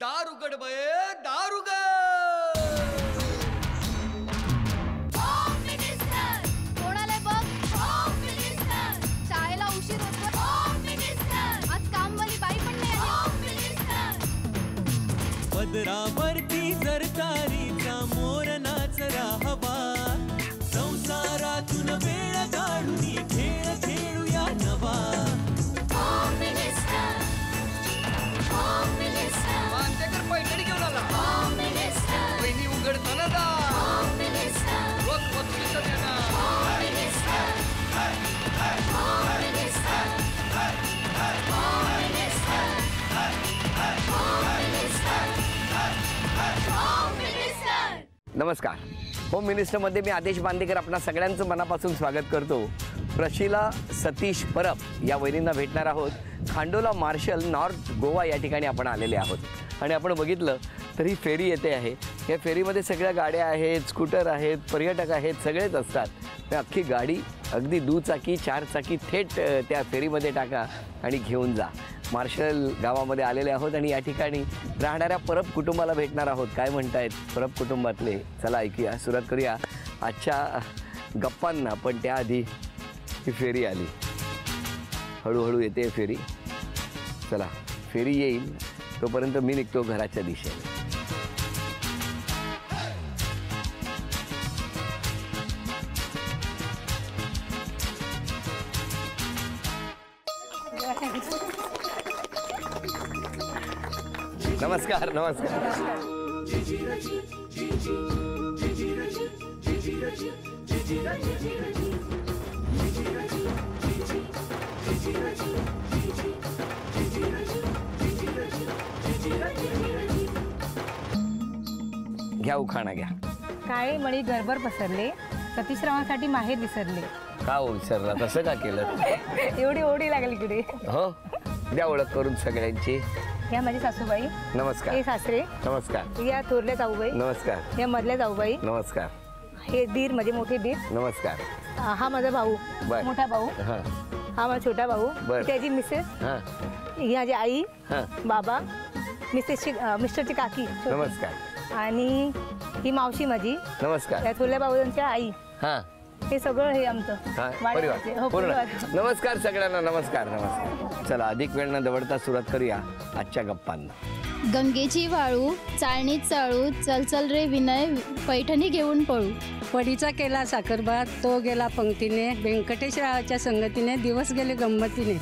दार उघड बये, दार उघड. कोणाला बघ, शाळेला उशीर होतो. आज कामवाली बाई पण नाही आली. पदरावरती सरकारीचा मोर नाचरा हवा, संसारातून वेळ काढून खेळ खेळूया नवा. मांतेकर पैठणी घेऊन आला. वहिनी उघडताना दार. रोज बक्षीस देणार. नमस्कार. होम मिनिस्टरमध्ये मी आदेश बांदेकर आपणा सगळ्यांचं मनापासून स्वागत करतो. प्रशिला सतीश परब या वहिनींना भेटणार आहोत. खांडोला मार्शल नॉर्थ गोवा या ठिकाणी आपण आलेले आहोत आणि आपण बघितलं तर ही फेरी येते आहे. या फेरीमध्ये सगळ्या गाड्या आहेत, स्कूटर आहेत, पर्यटक आहेत, सगळेच असतात. तर अख्खी गाडी अगदी दुचाकी चारचाकी थेट त्या फेरीमध्ये टाका आणि घेऊन जा. मार्शल गावामध्ये आलेले आहोत आणि या ठिकाणी राहणाऱ्या परब कुटुंबाला भेटणार आहोत. काय म्हणतायत परब कुटुंबातले, चला ऐकूया. सुरुवात करूया आजच्या गप्पांना. पण त्याआधी ही फेरी आली, हळूहळू येते फेरी. चला फेरी येईल तोपर्यंत मी निघतो घराच्या दिशेने. नमस्कार. नमस्कार. घ्या उखाणा घ्या. काळे मळी घरभर पसरले, सतीशरावांसाठी माहेर विसरले. का हो विसरला, तसं का केलं? एवढी ओढी लागली इकडे. हो, द्या ओळख करून सगळ्यांची. या माझी सासूबाई. नमस्कार. हे सासरे. नमस्कार. या थोरल्या जाऊबाई. नमस्कार. या मधल्या जाऊबाई. नमस्कार. हे दीर माझे मोठे दीर. नमस्कार. हा माझा भाऊ, बर. मोठा भाऊ. हां हा माझा छोटा भाऊ. बर. त्याची मिसेस. हां ही माझी आई, हां. बाबा, मिस्टरची काकी. नमस्कार. आणि ही मावशी माझी. नमस्कार. या थोरल्या भाऊंच्या आई. हां हे सगळं हे आमचं हां वाड्याचे. हो, पूर्ण. परिवार. नमस्कार सगळ्यांना. नमस्कार. नमस्कार. चला अधिक वेळ न दवडता सुरुवात करूया आजच्या गप्पांना. गंगेची वाळू चाळणीत चाळू, चल रे विनय पैठणी घेऊन पळू. वडीचा केला साखरभात, तो गेला पंक्तीने, व्यंकटेशरावाच्या संगतीने दिवस गेले गंमतीने.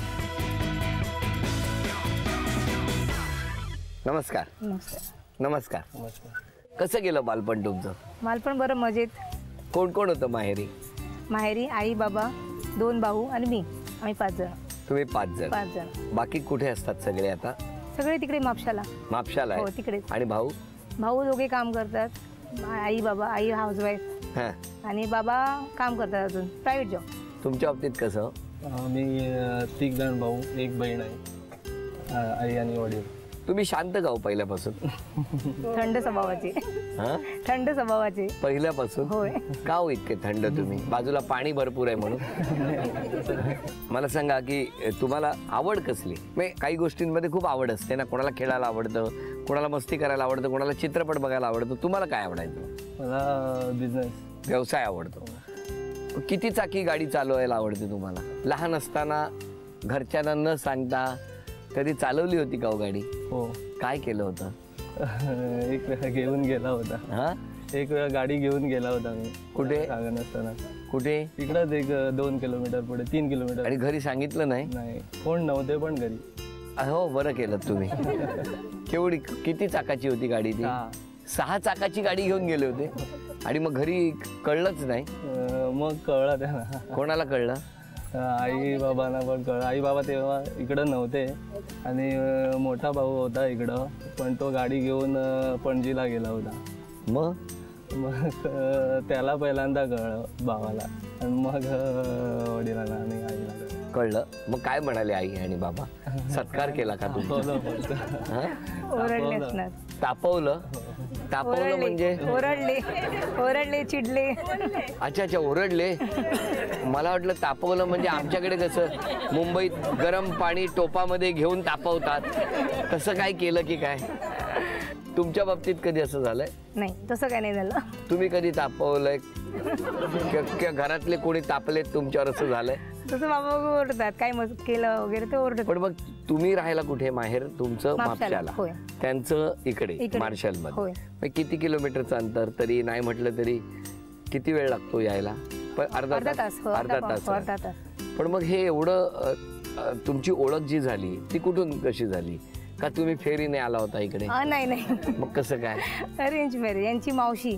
नमस्कार. नमस्कार. नमस्कार. कसं गेलं बालपण तुमचं? मला पण बरं मजेत. कोण कोण होतं माहेरी? माहेरी आई, बाबा, 2 भाऊ आणि मी. आम्ही 5 जण. तुम्ही 5 जण. 5 जण. बाकी कुठे असतात सगळे आता? सगळे तिकडे म्हापशाला. म्हापशाला हो आहे. तिकडे. आणि भाऊ? भाऊ दोघे काम करतात. आई बाबा, आई हाऊसवाईफ हां. आणि बाबा काम करतात अजून प्रायव्हेट जॉब. तुमच्या बाबतीत कसं? मी 3 जण भाऊ, 1 बहीण आहे. आई आणि वडील. तुम्ही शांत का हो पहिल्यापासून? थंड स्वभावाचे. हां थंड स्वभावाचे पहिल्यापासून? होय. का हो इतके थंड तुम्ही? बाजूला पाणी भरपूर आहे म्हणून? मला सांगा की तुम्हाला आवड कसली? म्हणजे काही गोष्टींमध्ये खूप आवड असते ना. कोणाला खेळायला आवडतं, कोणाला मस्ती करायला आवडतं, कोणाला चित्रपट बघायला आवडतं. तुम्हाला काय आवडायचं? मला बिझनेस, व्यवसाय आवडतो. किती चाकी गाडी चालवायला आवडते तुम्हाला? लहान असताना घरच्यांना न सांगता कधी चालवली होती का हो गाडी? हो. काय केलं होतं? एक वेळा घेऊन गेला होता. हां एक वेळा गाडी घेऊन गेला होता मी. कुठे? सांगा नसताना. कुठे? इकडंच एक 2 किलोमीटर पुढे, 3 किलोमीटर. आणि घरी सांगितलं नाही? नाही, कोण नव्हते पण घरी. हो बरं केलं तुम्ही. केवढी किती चाकाची होती गाडी ती? 6 चाकाची गाडी घेऊन गेले होते आणि मग घरी कळलंच नाही? मग कळलं त्यांना. कोणाला कळलं? आई बाबांना पण कळलं. आई बाबा तेव्हा इकडं नव्हते आणि मोठा भाऊ होता इकडं, पण तो गाडी घेऊन पणजीला गेला होता. मग त्याला पहिल्यांदा कळलं भावाला, आणि मग वडिलांना आणि आईला कळलं. मग काय म्हणाले आई आणि बाबा? सत्कार केला का तुम्ही? ओरडले असणार. तापवलं? तापवलं म्हणजे? ओरडले चिडले. अच्छा अच्छा, ओरडले. मला वाटलं तापवलं म्हणजे आमच्याकडे कसं मुंबईत गरम पाणी टोपामध्ये घेऊन तापवतात, तसं काय केलं की काय? तुमच्या बाबतीत कधी असं झालंय? नाही तसं काय नाही झालं. तुम्ही कधी तापवलंय किंवा घरातले कोणी तापलेत तुमच्यावर असं झालंय? तसं बाबा ओरडतात काय मग केलं वगैरे ते ओरडतात. पण मग तुम्ही राहायला कुठे? माहेर तुमचं म्हापशाला, म्हापशाला, होय. त्यांचं इकडे मार्शल होय. मध्ये. मग किती किलोमीटरचं अंतर? तरी नाही म्हटलं तरी किती वेळ लागतो यायला? पण अर्धा तास. अर्धा तास. पण मग हे एवढं तुमची ओळख जी झाली ती कुठून कशी झाली? का तुम्ही फेरीने आला होता इकडे? नाही. मग कसं काय? Arrange marriage. यांची मावशी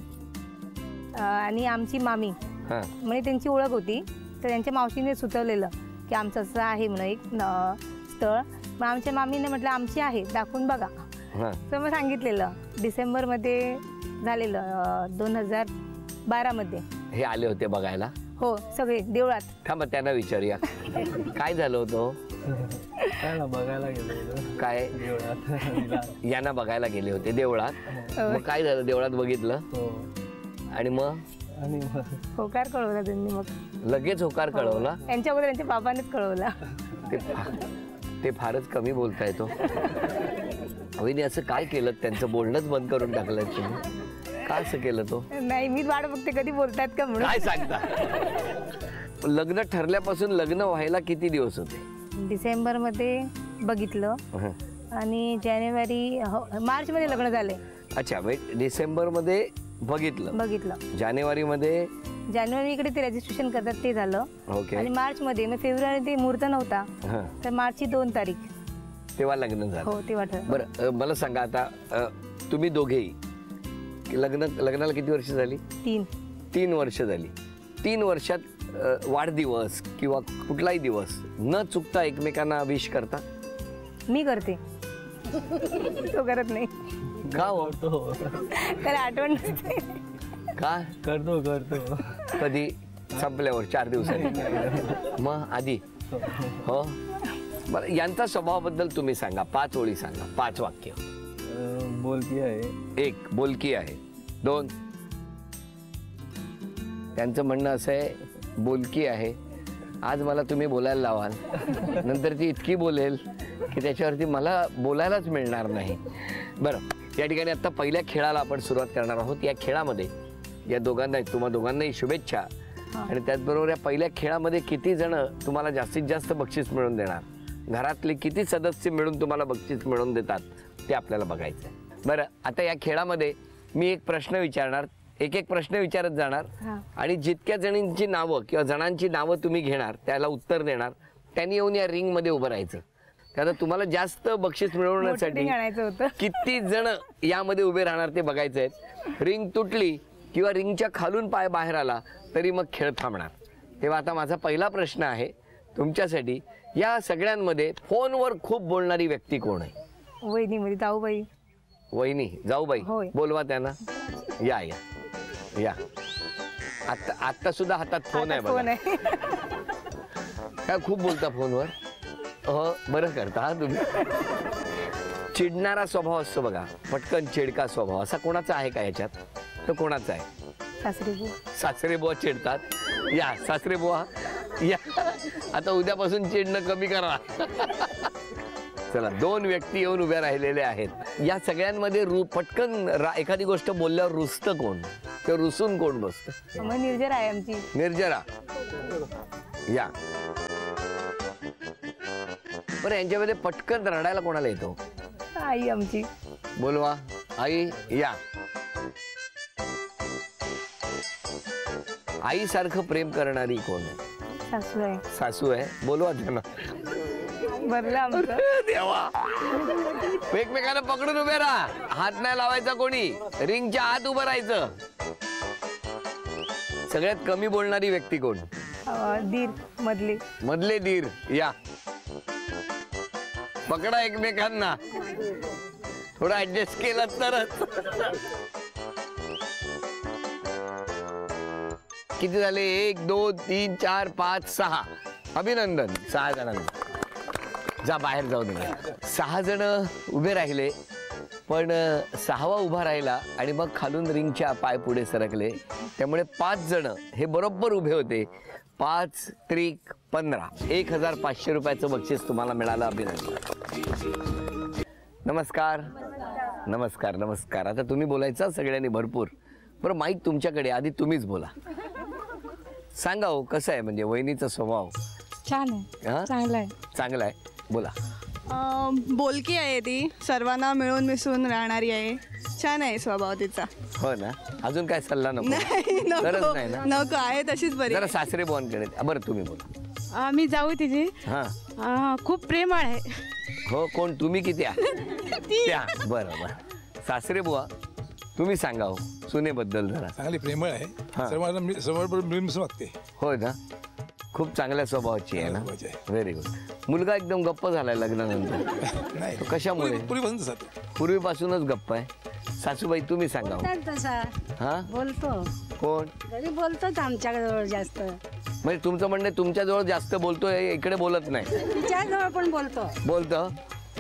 आणि आमची मामी हा म्हणजे त्यांची ओळख होती. तर त्यांच्या मावशीने सुचवलेलं की आमचं असं आहे म्हणून एक स्थळ. मग आमच्या मामीने म्हटलं आमची आहे दाखवून बघा. हा तर मग सांगितलेलं डिसेंबरमध्ये झालेलं 2012 मध्ये. हे आले होते बघायला? हो सगळे देवळात. थांबा त्यांना विचारूया काय झालं होतं? काय ना बघायला गेलो होतो काय? देवळात. यांना बघायला गेले होते देवळात. मग काय झालं? देवळात बघितलं हो. आणि मग होकार कळवला त्यांनी. मग लगेच होकार कळवला? त्यांच्या अगोदर त्यांच्या बाबानेच कळवला. ते फारच कमी बोलता येतो. वहिनी असं काय केलं? त्यांचं बोलणंच बंद करून टाकलं तुम्ही? काय असं केलं तो? नाही मी वाट बघते कधी बोलतात का म्हणून. काय सांगता? लग्न ठरल्यापासून लग्न व्हायला किती दिवस होते? डिसेंबरमध्ये बघितलं आणि मार्च मध्ये लग्न झाले. अच्छा डिसेंबर मध्ये बघितलं. जानेवारी इकडे ते रजिस्ट्रेशन करतात ते झालं. ओके. आणि मार्च मध्ये मग फेब्रुवारी ते मुहूर्त नव्हता तर मार्चची 2 तारीख तेव्हा लग्न झालं. हो तेव्हा ठरलं. बरं मला सांगा आता तुम्ही दोघेही लग्नाला किती वर्ष झाली? 3 वर्ष झाली. 3 वर्षात वाढदिवस किंवा कुठलाही दिवस न चुकता एकमेकांना विश करता? मी करते. तो करत नाही. का हो? त्याला आठवण नसते. का? करतो कधी? संपल्यावर 4 दिवसांनी? मग आधी? हो. बरं यांचा स्वभावाबद्दल तुम्ही सांगा. 5 ओळी सांगा. 5 वाक्य. बोलकी आहे. 1 बोलकी आहे. 2 त्यांचं म्हणणं असं आहे बोलकी आहे. आज मला तुम्ही बोलायला लावाल नंतर ती इतकी बोलेल की त्याच्यावरती मला बोलायलाच मिळणार नाही. बरं या ठिकाणी आता पहिल्या खेळाला आपण सुरुवात करणार आहोत. या खेळामध्ये या तुम्हा दोघांनाही शुभेच्छा. आणि त्याचबरोबर या पहिल्या खेळामध्ये किती जण तुम्हाला जास्तीत जास्त बक्षीस मिळवून देणार, घरातले किती सदस्य मिळून तुम्हाला बक्षीस मिळवून देतात ते आपल्याला बघायचं आहे. बरं आता या खेळामध्ये मी एक प्रश्न विचारणार, एक प्रश्न विचारत जाणार आणि जितक्या जणांची नावं किंवा जणांची नावं तुम्ही घेणार त्याला उत्तर देणार. त्यांनी येऊन या रिंग मध्ये उभं राहायचं. त्याला तुम्हाला जास्त बक्षीस मिळवण्यासाठी किती जण यामध्ये उभे राहणार ते बघायचं आहे. रिंग तुटली किंवा रिंगच्या खालून पाय बाहेर आला तरी मग खेळ थांबणार. तेव्हा आता माझा पहिला प्रश्न आहे तुमच्यासाठी, या सगळ्यांमध्ये फोनवर खूप बोलणारी व्यक्ती कोण आहे? वहिनीमध्ये जाऊबाई. वहिनी जाऊबाई, बोलवा त्यांना. या या या. आता सुद्धा हातात फोन आहे बघा. काय खूप बोलता फोनवर? हो बरं करता हा तुम्ही. चिडणारा स्वभाव असतो बघा, पटकन चिडका स्वभाव, असा कोणाचा आहे का याच्यात? तो कोणाचा आहे? सासरे बुवा चिडतात. या सासरे बुवा या. आता उद्यापासून चिडणं कमी करा. चला 2 व्यक्ती येऊन उभ्या राहिलेल्या आहेत. या सगळ्यांमध्ये पटकन एखादी गोष्ट बोलल्यावर रुसतं कोण किंवा रुसून कोण बसतं? निर्जरा आहे आमची. निर्जरा या. बरं यांच्यामध्ये पटकन रडायला कोणाला येतो? आई आमची. बोलवा आई. या. आई सारखं प्रेम करणारी कोण? सासू आहे. सासू आहे. बोलवा त्यांना. बरं आमचं. देवा, एकमेकांना पकडून उभे राहा, हात नाही लावायचा कोणी, रिंगच्या आत उभं राहायचं. सगळ्यात कमी बोलणारी व्यक्ती कोण? दीर. मधले दीर. या. पकडा एकमेकांना, थोडा ऍडजस्ट केलं तरच. किती झाले? 1 2 3 4 5 6. अभिनंदन. 6 जणांना. जा बाहेर जाऊ नये. 6 जण उभे राहिले, पण 6वा उभा राहिला आणि मग खालून रिंगच्या पाय पुढे सरकले. त्यामुळे 5 जण हे बरोबर उभे होते. 5 त्रिक 15. 1500 रुपयाचं बक्षीस तुम्हाला मिळालं. अभिनंदन. नमस्कार. नमस्कार नमस्कार. आता तुम्ही बोलायचं सगळ्यांनी भरपूर. बरं माईक तुमच्याकडे, आधी तुम्हीच बोला. सांगा हो कसं आहे म्हणजे वहिनीचा स्वभाव? छान आहे, हा? चांगला आहे. चांगला आहे, बोला. बोलकी आहे ती, सर्वांना मिळून मिसळून राहणारी आहे. छान आहे स्वभाव तिचा. हो ना. अजून काय सल्ला नको? नाही गरज नको नाही ना. नको आहे तशीच बरी. जरा सासरे बोनकडे. बरं तुम्ही बोला. मी जाऊ तिची. हां खूप प्रेमळ आहे. हो. कोण तुम्ही की त्या? त्या. बरं बरं. सासरे बुवा तुम्ही सांगा हो सुनेबद्दल जरा. चांगली प्रेमळ आहे. हा. सर्वांबरोबर मिळून मिसळून वागते. होय ना. खूप चांगल्या स्वभावाची आहे ना. Very good. मुलगा एकदम गप्प झालाय लग्नानंतर. नाही तो कशामुळे? पूर्वीपासून तसाच. पूर्वीपासूनच गप्प आहे. सासूबाई तुम्ही सांगा हो. तसा हा बोलतो, कोण? घरी बोलतोच आमच्याजवळ जास्त. म्हणजे तुमचं म्हणणं आहे तुमच्याजवळ जास्त बोलतोय, इकडे बोलत नाही? तिच्याजवळ पण बोलतो. बोलतो.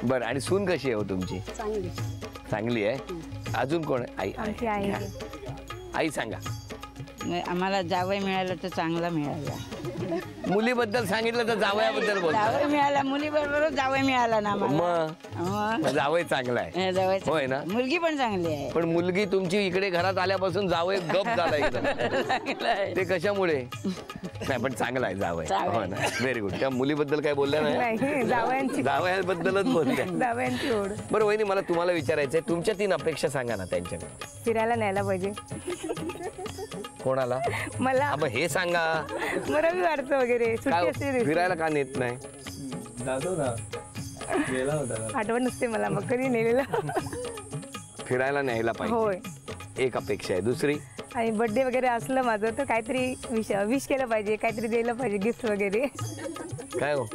बरं. आणि सून कशी आहे हो तुमची? चांगली. चांगली आहे. अजून कोण? आई. आमची आई आहे. आई सांगा. आम्हाला जावई मिळालं तर चांगला मिळाला. मुलीबद्दल सांगितलं तर जावयाबद्दल बोलतो. जावई मिळाला, मुलीबरोबर जावई मिळाला ना मग जावई चांगला आहे. जावई होय ना. मुलगी पण चांगली आहे. पण मुलगी तुमची इकडे घरात आल्यापासून जावई गप झाला एकदम. ते कशामुळे? नाही पण चांगला आहे जावई. हो ना. Very good. त्या मुलीबद्दल काय बोलल्या नाही? जावयांची जावयाबद्दलच बोलल्या. जावयांची ओढ. बरं वहिनी मला तुम्हाला विचारायचंय, तुमच्या 3 अपेक्षा सांगा ना त्यांच्याकडे. फिरायला न्यायला पाहिजे कोणाला? मला. अब हे सांगा. रविवारचं वगैरे सुट्टी काय असते दिवशी. फिरायला का नेत नाही? जातो ना, गेला होता. आठवण नसते मला, मग कधी नेलेलं. फिरायला न्यायला पाहिजे. होय. एक अपेक्षा आहे. दुसरी? आणि बर्थडे वगैरे असलं माझं तर काहीतरी विश केलं पाहिजे, काहीतरी द्यायला पाहिजे, गिफ्ट वगैरे. काय हो?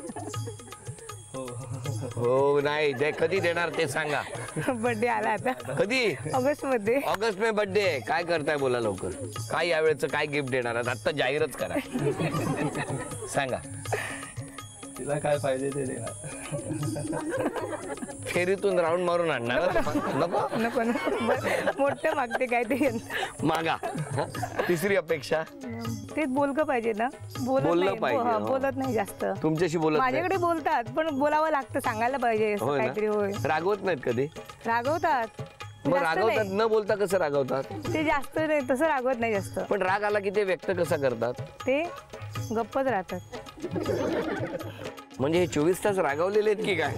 हो नाही जे कधी देणार ते सांगा. बर्थडे आला आता. कधी? ऑगस्ट मध्ये. ऑगस्ट मध्ये बर्थडे आहे. काय करताय बोला लवकर. काय यावेळेचं काय गिफ्ट देणार आहात? आत्ता जाहीरच करा. सांगा. तिला काय पाहिजे ते देणार. फेरीतून राऊंड मारून आणणार नको. नको मोठं मागते काहीतरी. मागा. तिसरी अपेक्षा? तेच बोलकं पाहिजे ना. बोललं पाहिजे. बोलत नाही जास्त. तुमच्याशी बोलत नाही? माझ्याकडे बोलतात पण बोलावं लागतं, सांगायला पाहिजे असं काहीतरी. होय. रागवत नाहीत कधी? रागवतात. मग रागवतात न बोलता कसं रागवतात? ते जास्त नाही, तसं रागवत नाही जास्त. पण राग आला की ते व्यक्त कसा करतात? ते गप्पच राहतात. म्हणजे हे 24 तास रागवलेले आहेत की काय?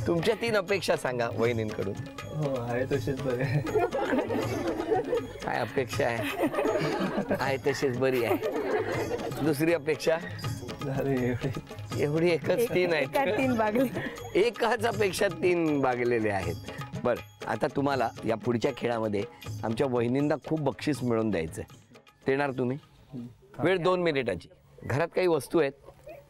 तुमच्या 3 अपेक्षा सांगा वहिनींकडून. हो आहे तसेच बरे. काय अपेक्षा आहे तशीच बरी आहे. दुसरी अपेक्षा? एवढी एकच 3 आहेत. 3 बागले. एकाच अपेक्षा 3 बागलेले आहेत. बरं आता तुम्हाला या पुढच्या खेळामध्ये आमच्या वहिनींना खूप बक्षीस मिळवून द्यायचं आहे. देणार तुम्ही? वेळ 2 मिनिटाची. घरात काही वस्तू आहेत,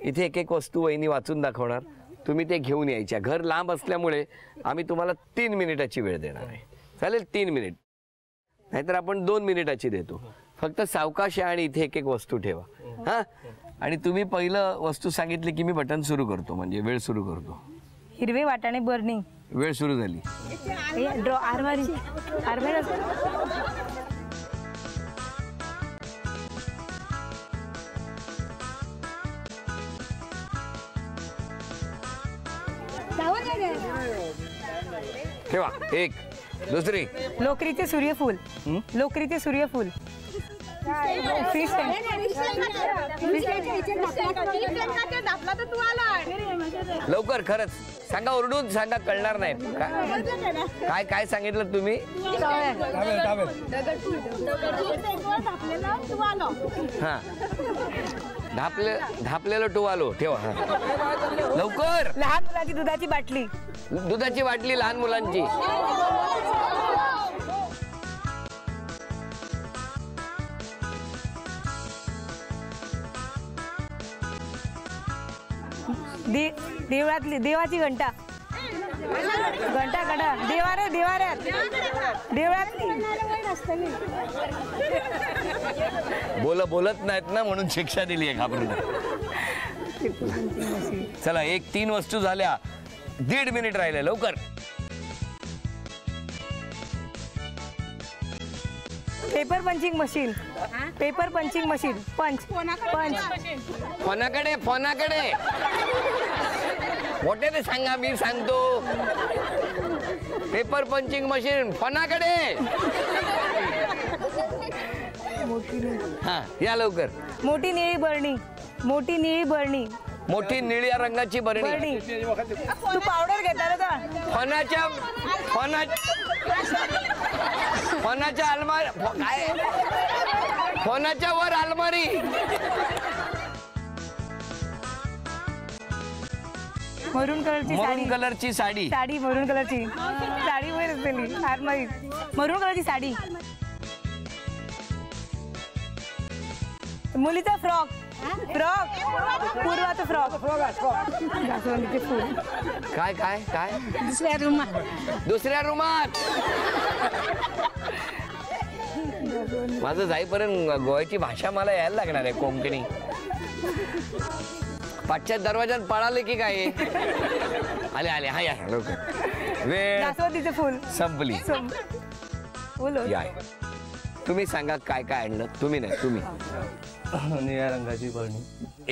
इथे एक वस्तू वहिनी वाचून दाखवणार, तुम्ही ते घेऊन यायच्या. घर लांब असल्यामुळे आम्ही तुम्हाला 3 मिनिटाची वेळ देणार आहे. चालेल? 3 मिनिट. नाहीतर आपण 2 मिनिटाची देतो. फक्त सावकाश आहे आणि इथे एक वस्तू ठेवा. हां. आणि तुम्ही पहिलं वस्तू सांगितली की मी बटन सुरू करतो, म्हणजे वेळ सुरू करतो. हिरवे वाटाणे बर्निंग. वेळ सुरू झाली. आरमारी. ठेवा. 1. दुसरी? लोकरीचे सूर्यफूल. लोकरीचे सूर्यफूल. लवकर. खरंच सांगा, ओरडून सांगा, कळणार नाही. काय काय सांगितलं तुम्ही? हा. धापलेलं टुवालो ठेवा. लवकर. लहान मुलाची दुधाची बाटली. दुधाची बाटली लहान मुलांची. देवळातली देवाची घंटा. घंटा देवाऱ्यात. देवळातली. बोलत नाहीत ना म्हणून शिक्षा दिली आहे घाबरून. चला 3 वस्तू झाल्या. 1.5 मिनिट राहिले. लवकर. Paper punching machine. पंच. फोनाकडे मोठे ते सांगा, मी सांगतो. पेपर पंचिंग मशीन फणाकडे. हा या लवकर. मोठी निळी बरणी. मोठी निळी बरणी. मोठी निळ्या रंगाची बरणी. तू पावडर घेता का? फोनाच्या अलमारी काय फोनाच्या वर अलमारी. मरून कलरची साडी. मरून कलरची साडी. साडी मरून कलरची साडी वर असलेली आरमारी. मरून कलरची साडी. मुलीचा फ्रॉक. पूर्वाचा फ्रॉक. जास्वंदीचे फूल. काय काय काय दुसऱ्या रूमात. माझं जाईपर्यंत गोव्याची भाषा मला यायला लागणार आहे. कोंकणी. पाठच्या दरवाजात पळाले की काय. आले आले. हा या लवकर. वेळ जास्वंदीचे फूल संपली. या तुम्ही सांगा काय काय आणलं. तुम्ही नाही तुम्ही. निळ्या रंगाची बरणी.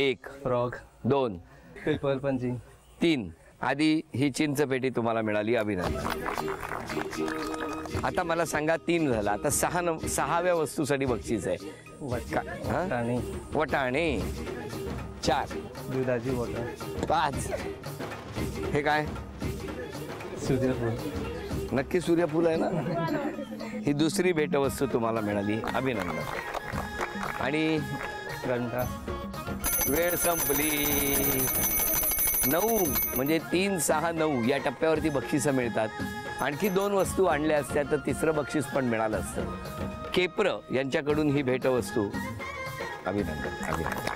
1 फ्रॉक. 2 paper punching. 3 आधी ही चिंच पेटी तुम्हाला मिळाली. अभिनंदन. आता मला सांगा 3 झाला. आता 6व्या वस्तूसाठी बक्षीस आहे. वटाणे. वटाणे. 4 दुधाची बॉटल. 5 हे काय. सूर्यफूल. नक्की सूर्यफूल आहे ना. ही दुसरी भेटवस्तू तुम्हाला मिळाली. अभिनंदन. आणि घंटा. वेळ संपली. 9 म्हणजे 3, 6, 9 या टप्प्यावरती बक्षिसं मिळतात. आणखी 2 वस्तू आणल्या असत्या तर तिसरं बक्षीस पण मिळालं असतं. केप्र यांच्याकडून ही भेटवस्तू. अभिनंदन अभिनंदन.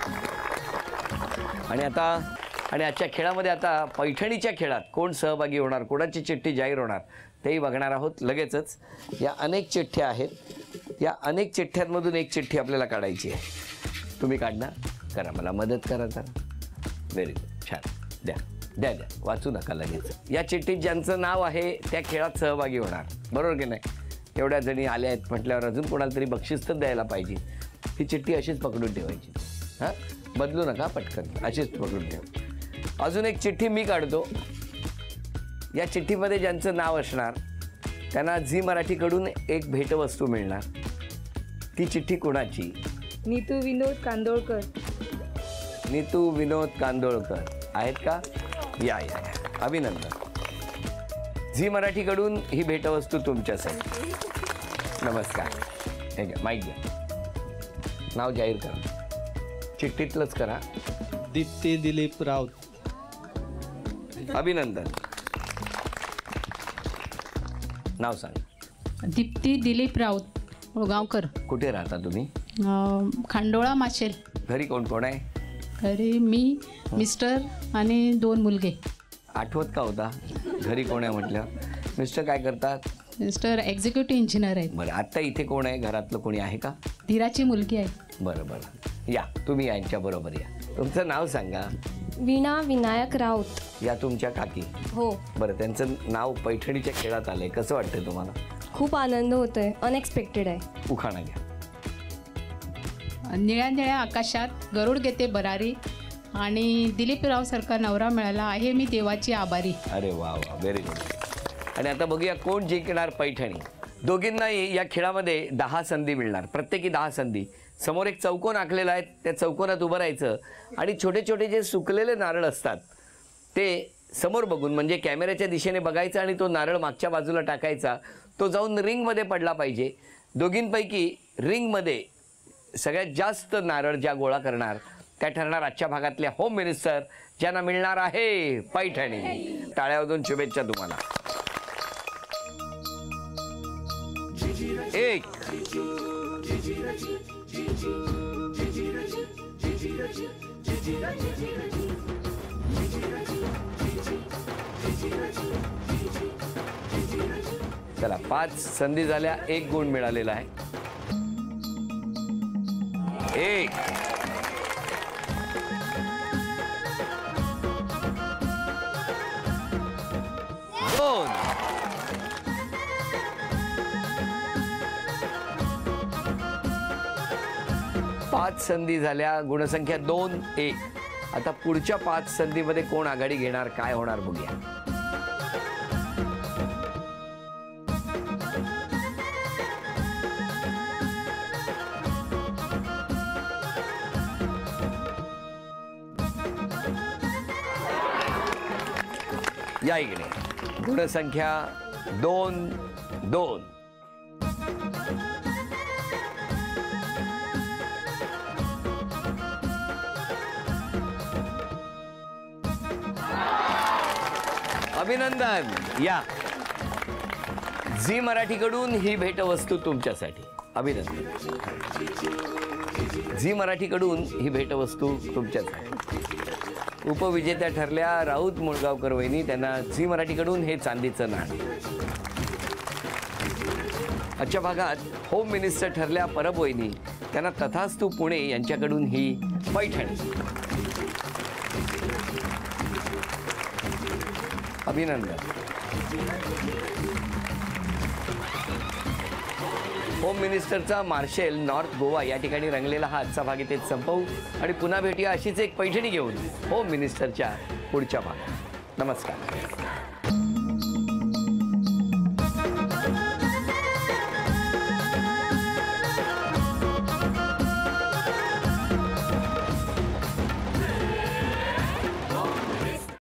आणि आजच्या खेळामध्ये आता पैठणीच्या खेळात कोण सहभागी होणार, कोणाची चिठ्ठी जाहीर होणार तेही बघणार आहोत लगेचच. या अनेक चिठ्ठ्या आहेत. या अनेक चिठ्ठ्यांमधून एक चिठ्ठी आपल्याला काढायची आहे. तुम्ही काढणार. करा मला मदत करा जरा. Very good. छान. द्या द्या द्या. वाचू नका लगेच. या चिठ्ठीत ज्यांचं नाव आहे त्या खेळात सहभागी होणार. बरोबर की नाही. एवढ्या जणी आल्या आहेत म्हटल्यावर अजून कोणाला तरी बक्षीस तर द्यायला पाहिजे. ही चिठ्ठी अशीच पकडून ठेवायची. हां बदलू नका पटकन. अशीच पकडून ठेवा. अजून एक चिठ्ठी मी काढतो. या चिठ्ठीमध्ये ज्यांचं नाव असणार त्यांना झी मराठीकडून एक भेटवस्तू मिळणार. ती चिठ्ठी कोणाची. नीतू विनोद कांदोळकर. नीतू विनोद कांदोळकर आहेत का. या या अभिनंदन. झी मराठीकडून ही भेटवस्तू तुमच्यासाठी. नमस्कार. हे घ्या माईक घ्या. नाव जाहीर करा. चिठ्ठीतलंच करा. दीप्ती दिलीप राऊत. अभिनंदन. नाव सांग. दीप्ती दिलीप राऊत मुळगावकर. कुठे राहता तुम्ही. खांडोळा माशेल. घरी कोण कोण आहे. घरी मी मिस्टर आणि 2 मुलगे. आठवत का होता घरी कोण आहे म्हटलं. मिस्टर काय करतात. मिस्टर एक्झिक्युटिव्ह इंजिनियर आहेत. बरं आता इथे कोण आहे घरातलं कोणी आहे का. धीराची मुलगी आहे. बरं बरं या तुम्ही यांच्या बरोबर या. तुमचं नाव सांगा. वीणा विनायक राऊत. या तुमच्या काकी. हो. बरं त्यांचं नाव पैठणीच्या खेळात आलंय. कसं वाटतंय तुम्हाला. खूप आनंद होतोय. अनएक्सपेक्टेड आहे. उखाणा घ्या. निळ्या निळ्या आकाशात गरुड घेते बरारी आणि दिलीपराव सारखा नवरा मिळाला आहे मी देवाची आभारी. अरे वा वा व्हेरी गुड. आणि आता बघूया कोण जिंकणार पैठणी. दोघींनाही या खेळामध्ये 10 संधी मिळणार. प्रत्येकी 10 संधी. समोर एक चौकोन आखलेला आहे. त्या चौकोनात उभं राहायचं आणि छोटे छोटे जे सुकलेले नारळ असतात ते समोर बघून म्हणजे कॅमेऱ्याच्या दिशेने बघायचा आणि तो नारळ मागच्या बाजूला टाकायचा. तो जाऊन रिंगमध्ये पडला पाहिजे. दोघींपैकी रिंगमध्ये सगळ्यात जास्त नारळ ज्या गोळा करणार त्या ठरणार आजच्या भागातल्या होम मिनिस्टर ज्यांना मिळणार आहे पैठणी. टाळ्या वाजवून शुभेच्छा तुम्हाला. 1 चला 5 संधी झाल्या. 1 गुण मिळालेला आहे. 1 2 5 संधी झाल्या. गुणसंख्या 2 1. आता पुढच्या 5 संधीमध्ये कोण आघाडी घेणार काय होणार बघूया. या इकडे गुणसंख्या 2 2. अभिनंदन. या झी मराठीकडून ही भेटवस्तू तुमच्यासाठी. अभिनंदन. झी मराठीकडून ही भेटवस्तू तुमच्यासाठी. उपविजेत्या ठरल्या राऊत मुळगावकर वहिनी. त्यांना झी मराठीकडून हे चांदीचं नाणं. आजच्या भागात होम मिनिस्टर ठरल्या परब वहिनी. त्यांना तथास्तू पुणे यांच्याकडून ही पैठणी. अभिनंदन. होम मिनिस्टरचा मार्शल नॉर्थ गोवा या ठिकाणी रंगलेला हा आजचा भाग इथेच संपवू आणि पुन्हा भेटूया अशीच एक पैठणी घेऊन होम मिनिस्टरच्या पुढच्या भागात. नमस्कार.